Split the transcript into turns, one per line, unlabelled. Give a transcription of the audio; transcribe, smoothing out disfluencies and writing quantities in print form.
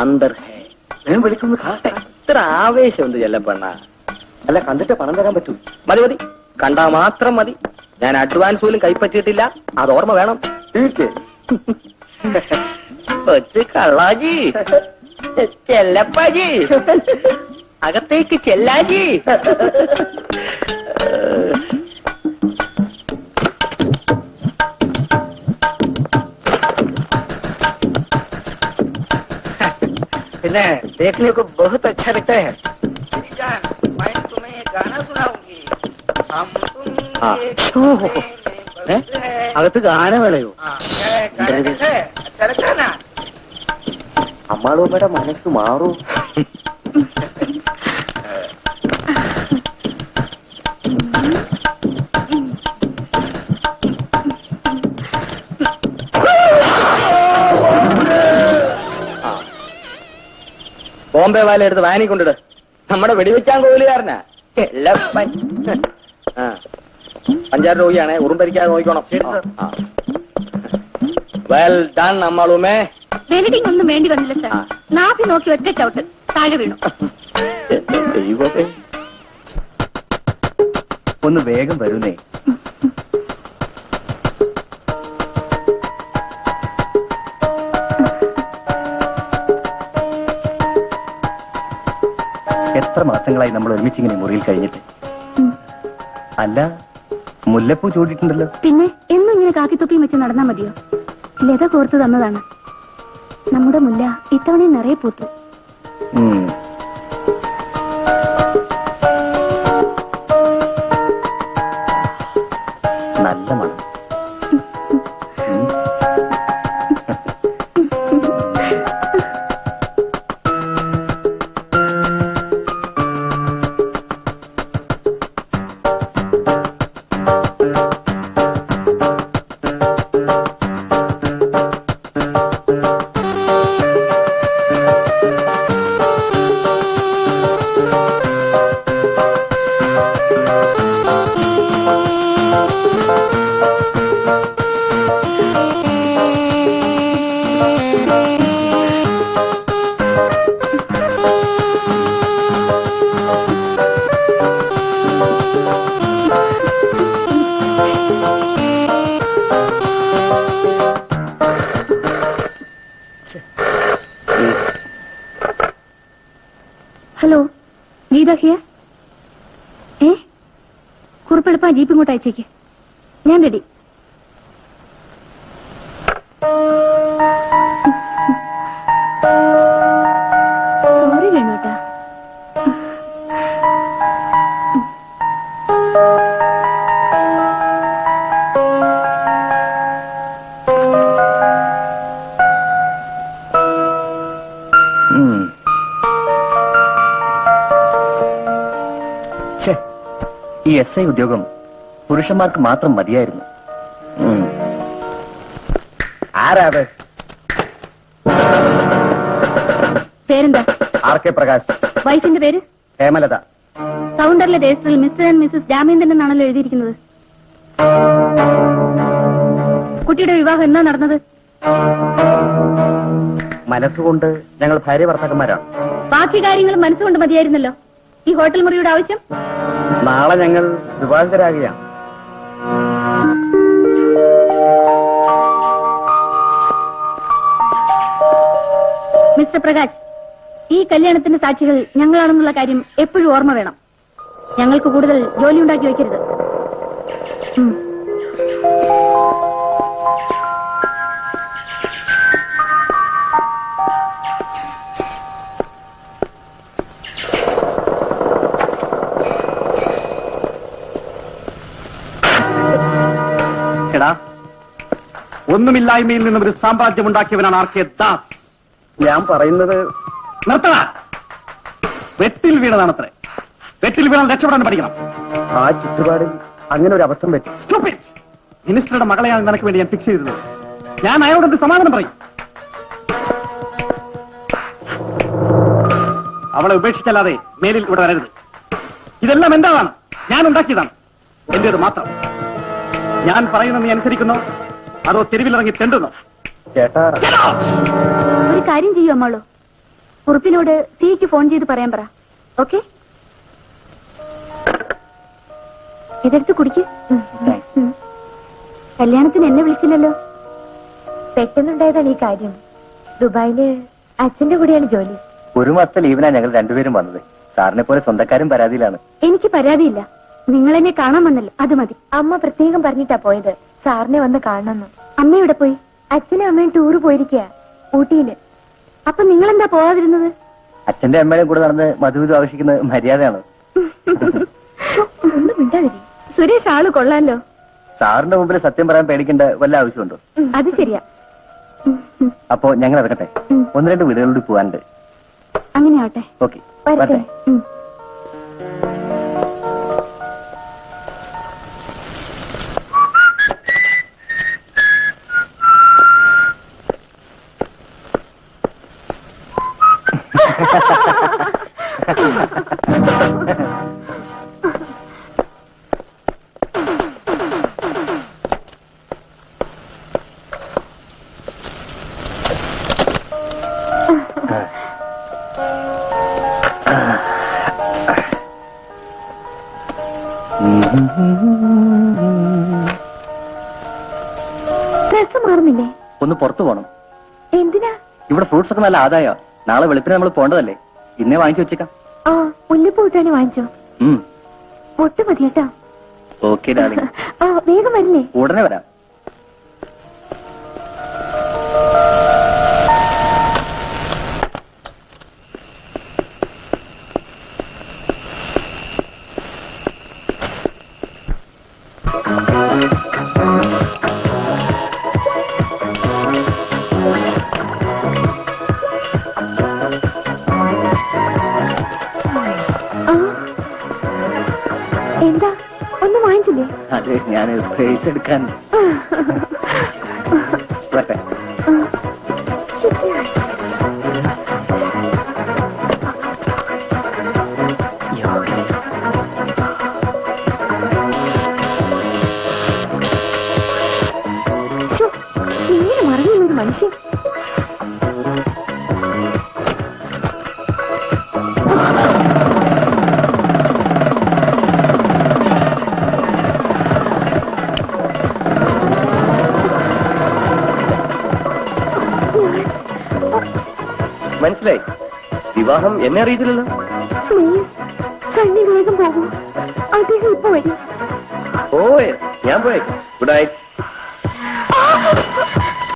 അന്തർ ഞാൻ വിളിക്കുന്നു കാണട്ടെ. ഇത്ര ആവേശമുണ്ട് ചെല്ലപ്പെണ്ണ. അല്ല, കണ്ടിട്ട് പണം തരാൻ പറ്റൂ? മതി മതി, കണ്ടാ മാത്രം മതി. ഞാൻ അഡ്വാൻസ് പോലും കൈപ്പറ്റിയിട്ടില്ല, അത് ഓർമ്മ വേണം. കൊച്ചു കള്ളാജി, ചെല്ലപ്പാജി, അകത്തേക്ക് ചെല്ലാജി. പിന്നെ देखने को बहुत अच्छा लगता है. मैं तुम्हें गाना सुनाऊंगी. അകത്ത് ഗാന വേണയോ? അമ്മാളൂമ്മയുടെ മനസ്സ് മാറൂ. ബോംബെ വാല എടുത്ത് വാനി കൊണ്ടിട്. നമ്മുടെ വെടിവെച്ചാൻ കോവിലുകാരനാ എല്ലപ്പൻ. പഞ്ചാര രോഗിയാണേ, ഉറുമ്പരിക്കാതെ നോക്കണം. Well done അമ്മാളൂമേ.
വെൽഡിംഗ് ഒന്നും വേണ്ടി വന്നില്ല സാർ. നാഭി നോക്കി ഒറ്റ ചവിട്ട് താഴെ വീണു.
ദൈവമേ, ഒന്ന് വേഗം വരുന്നേ. എത്ര മാസങ്ങളായി നമ്മൾ ഒരുമിച്ചിങ്ങനെ മുറിയിൽ കഴിഞ്ഞിട്ട്. അല്ല, മുല്ലപ്പൂ ചൂടിയിട്ടുണ്ടല്ലോ.
പിന്നെ എന്നും ഇങ്ങനെ കാക്കിത്തൊപ്പിയും വെച്ച് നടന്നാ മതിയോ? ലത കോർത്തു തന്നതാണ്. നമ്മുടെ മുല്ല ഇത്തവണയും നിറയെ പൂത്തു.
നല്ല മണം.
Hello, Geetha here. കുറിപ്പെടുപ്പാ ജീപ്പ് ഇങ്ങോട്ട് അയച്ചേക്ക്. ഞാൻ റെഡി. സോറി വേണോട്ടാ.
ഈ SI ഉദ്യോഗം പുരുഷന്മാർക്ക് മാത്രം മതിയായിരുന്നു. ആരാത്?
പേരെന്താ?
RK പ്രകാശ്.
വൈഫിന്റെ പേര്?
ഹേമലത.
കൗണ്ടറിലെ രജിസ്റ്ററിൽ മിസ്റ്റർ ആൻഡ് മിസ്സസ് രാമേന്ദ്രൻ എന്നാണല്ലോ എഴുതിയിരിക്കുന്നത്. കുട്ടിയുടെ വിവാഹം എന്നാ നടന്നത്?
മനസ്സുകൊണ്ട് ഞങ്ങൾ ഭാര്യ ഭർത്താക്കന്മാരാണ്.
ബാക്കി കാര്യങ്ങൾ മനസ്സുകൊണ്ട് മതിയായിരുന്നല്ലോ. ഈ ഹോട്ടൽ മുറിയുടെ ആവശ്യം?
നാളെ ഞങ്ങൾ വിവാഹിതരാകുകയാണ്.
മിസ്റ്റർ പ്രകാശ്, ഈ കല്യാണത്തിന്റെ സാക്ഷികൾ ഞങ്ങളാണെന്നുള്ള കാര്യം എപ്പോഴും ഓർമ്മ വേണം. ഞങ്ങൾക്ക് കൂടുതൽ ജോലി ഉണ്ടാക്കി വയ്ക്കരുത്.
ഒന്നുമില്ലായ്മയിൽ നിന്നും ഒരു സാമ്രാജ്യം ഉണ്ടാക്കിയവനാണ് RK ദാസ്.
ഞാൻ പറയുന്നത്
നിർത്തണ. വെട്ടിൽ വീണതാണത്രേ. വെട്ടിൽ വീണാൽ രക്ഷപ്പെടാൻ പഠിക്കണം.
ആ ചുറ്റുപാടിൽ അങ്ങനെ ഒരു അബദ്ധം പറ്റി.
മിനിസ്റ്ററുടെ മകളെയാണ് നിനക്ക് വേണ്ടി ഞാൻ ഫിക്സ് ചെയ്തത്. ഞാൻ അയാളോട് സമാധാനം പറയും. അവളെ ഉപേക്ഷിച്ചല്ലാതെ മേലിൽ ഇവിടെ വരരുത്. ഇതെല്ലാം എന്താണ്? ഞാൻ ഉണ്ടാക്കിയതാണ്. എന്റേത് മാത്രം. ഞാൻ പറയുന്നത് നീ അനുസരിക്കുന്നോ അതോ തെരുവിലിറങ്ങി തെണ്ടുന്നോ?
ചേട്ടാ,
ഒരു കാര്യം ചെയ്യൂ അമ്മാളോ, ഉറുപ്പിനോട് സിക്ക് ഫോൺ ചെയ്ത് പറയാൻ പറ. ഓക്കെ, ഇതെടുത്ത് കുടിക്ക്. കല്യാണത്തിന് എന്നെ വിളിച്ചില്ലല്ലോ.
പെട്ടെന്നുണ്ടായതാണ് ഈ കാര്യം. ദുബായില് അച്ഛന്റെ കൂടെയാണ് ജോലി.
ഒരു മാസത്തെ ലീവിനാ ഞങ്ങൾ രണ്ടുപേരും വന്നത്. സാറിനെ പോലെ സ്വന്തക്കാരും പരാതിയിലാണ്.
എനിക്ക് പരാതിയില്ല, നിങ്ങൾ എന്നെ കാണാൻ വന്നല്ലോ, അത് മതി.
അമ്മ പ്രത്യേകം പറഞ്ഞിട്ടാ പോയത്, സാറിനെ വന്ന് കാണണമെന്ന്.
അമ്മ ഇവിടെ പോയി?
അച്ഛനും അമ്മയും ടൂറ് പോയിരിക്കുക ഊട്ടിയില്.
അപ്പൊ നിങ്ങളെന്താ പോവാതിരുന്നത്?
അച്ഛന്റെ അമ്മയുടെ കൂടെ നടന്ന് മധുവിധം ആവശ്യിക്കുന്നത് മര്യാദയാണ്.
ഒന്നും മിണ്ടാതിരി.
സുരേഷ് ആള് കൊള്ളാലോ.
സാറിന്റെ മുമ്പിൽ സത്യം പറയാൻ പേടിക്കേണ്ട വല്ല ആവശ്യമുണ്ടോ?
അത് ശരിയാ.
അപ്പോ ഞങ്ങൾ ഇറങ്ങട്ടെ, 1-2 വീടുകളിലൂടെ പോകാനുണ്ട്.
അങ്ങനെ ആവട്ടെ.
ഓക്കെ,
വരട്ടെ.
ഡ്രസ് മാറുന്നില്ലേ?
ഒന്ന് പുറത്തു പോണം.
എന്തിനാ?
ഇവിടെ ഫ്രൂട്ട്സ് ഒക്കെ നല്ല ആദായ. നാളെ വെളുപ്പിന് നമ്മൾ പോകേണ്ടതല്ലേ, ഇന്നേ വാങ്ങിച്ചു വെച്ചേക്കാം.
ആ, മുല്ലപ്പൂ ഇട്ടാണ് വാങ്ങിച്ചോ? ഒട്ട് മതി കേട്ടോ.
Okay darling.
ആ, വേഗം വരില്ലേ?
ഉടനെ വരാം.
എന്താ, ഒന്നും വാങ്ങിച്ചില്ലേ?
അത് ഞാൻ പേഴ്സ് എടുക്കാൻ. വരട്ടെ.
ഇങ്ങനെ മറന്നുള്ളൊരു മനുഷ്യൻ.
മനസ്സിലായി, വിവാഹം എന്നെ അറിയിച്ചില്ലല്ലോ.
പ്ലീസ് സണ്ണി വേഗം പോകൂ, അദ്ദേഹം ഇപ്പൊ വരും.
ഓ ഞാൻ പോയി. Good night.